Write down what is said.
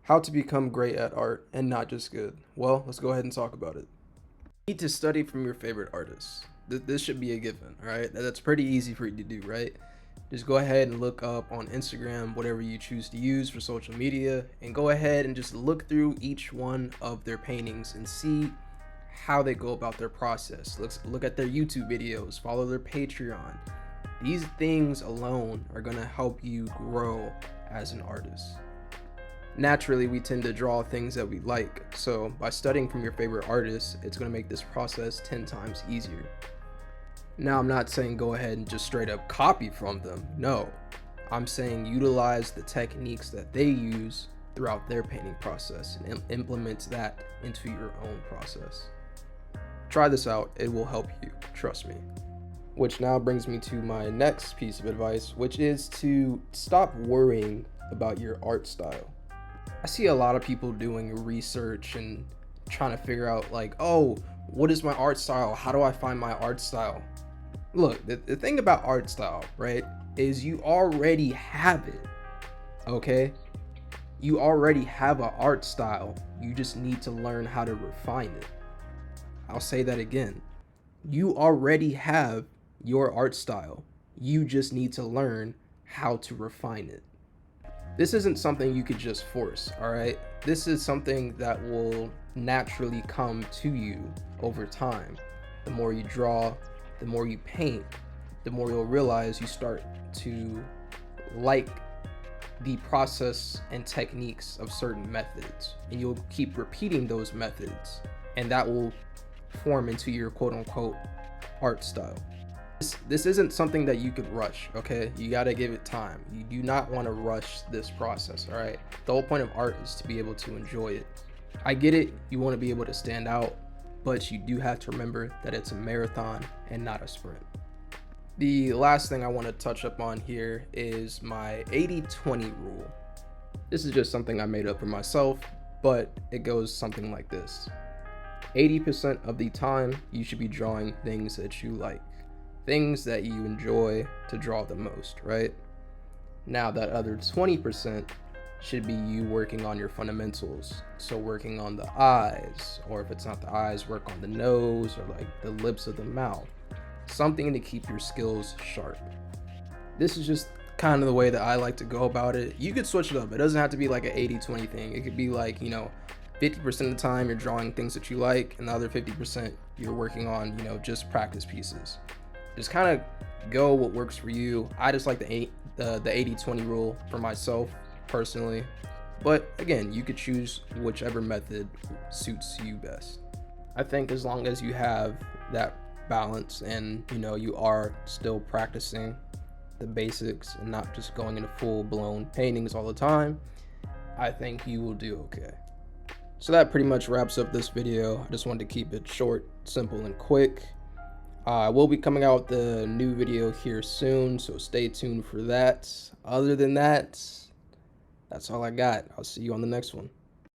How to become great at art and not just good. Well, let's go ahead and talk about it. You need to study from your favorite artists. This should be a given, all right? That's pretty easy for you to do, right? Just go ahead and look up on Instagram, whatever you choose to use for social media, and go ahead and just look through each one of their paintings and see how they go about their process. Let's look at their YouTube videos, follow their Patreon. These things alone are going to help you grow as an artist. Naturally, we tend to draw things that we like, so by studying from your favorite artists, it's going to make this process 10 times easier. Now, I'm not saying go ahead and just straight up copy from them. No, I'm saying utilize the techniques that they use throughout their painting process and implement that into your own process. Try this out, it will help you, trust me. Which now brings me to my next piece of advice, which is to stop worrying about your art style. I see a lot of people doing research and trying to figure out like, oh, what is my art style? How do I find my art style? Look, the thing about art style, right, is you already have it, okay? You already have an art style. You just need to learn how to refine it. I'll say that again. You already have your art style. You just need to learn how to refine it. This isn't something you could just force, all right? This is something that will naturally come to you over time. The more you draw, the more you paint, the more you'll realize you start to like the process and techniques of certain methods, and you'll keep repeating those methods, and that will form into your quote-unquote art style. This isn't something that you could rush, okay? You gotta give it time. You do not want to rush this process, all right? The whole point of art is to be able to enjoy it. I get it, you want to be able to stand out, but you do have to remember that it's a marathon and not a sprint. The last thing I want to touch up on here is my 80-20 rule. This is just something I made up for myself, but it goes something like this. 80% of the time, you should be drawing things that you like. Things that you enjoy to draw the most, right? Now that other 20% should be you working on your fundamentals. So working on the eyes, or if it's not the eyes, work on the nose or like the lips of the mouth. Something to keep your skills sharp. This is just kind of the way that I like to go about it. You could switch it up. It doesn't have to be like an 80-20 thing. It could be like, 50% of the time you're drawing things that you like, and the other 50% you're working on, just practice pieces. Just kind of go what works for you. I just like the 80-20 rule for myself personally, but again, you could choose whichever method suits you best. I think as long as you have that balance and you are still practicing the basics and not just going into full-blown paintings all the time, I think you will do okay. So that pretty much wraps up this video. I just wanted to keep it short, simple, and quick. I will be coming out with a new video here soon, so stay tuned for that. Other than that, that's all I got. I'll see you on the next one.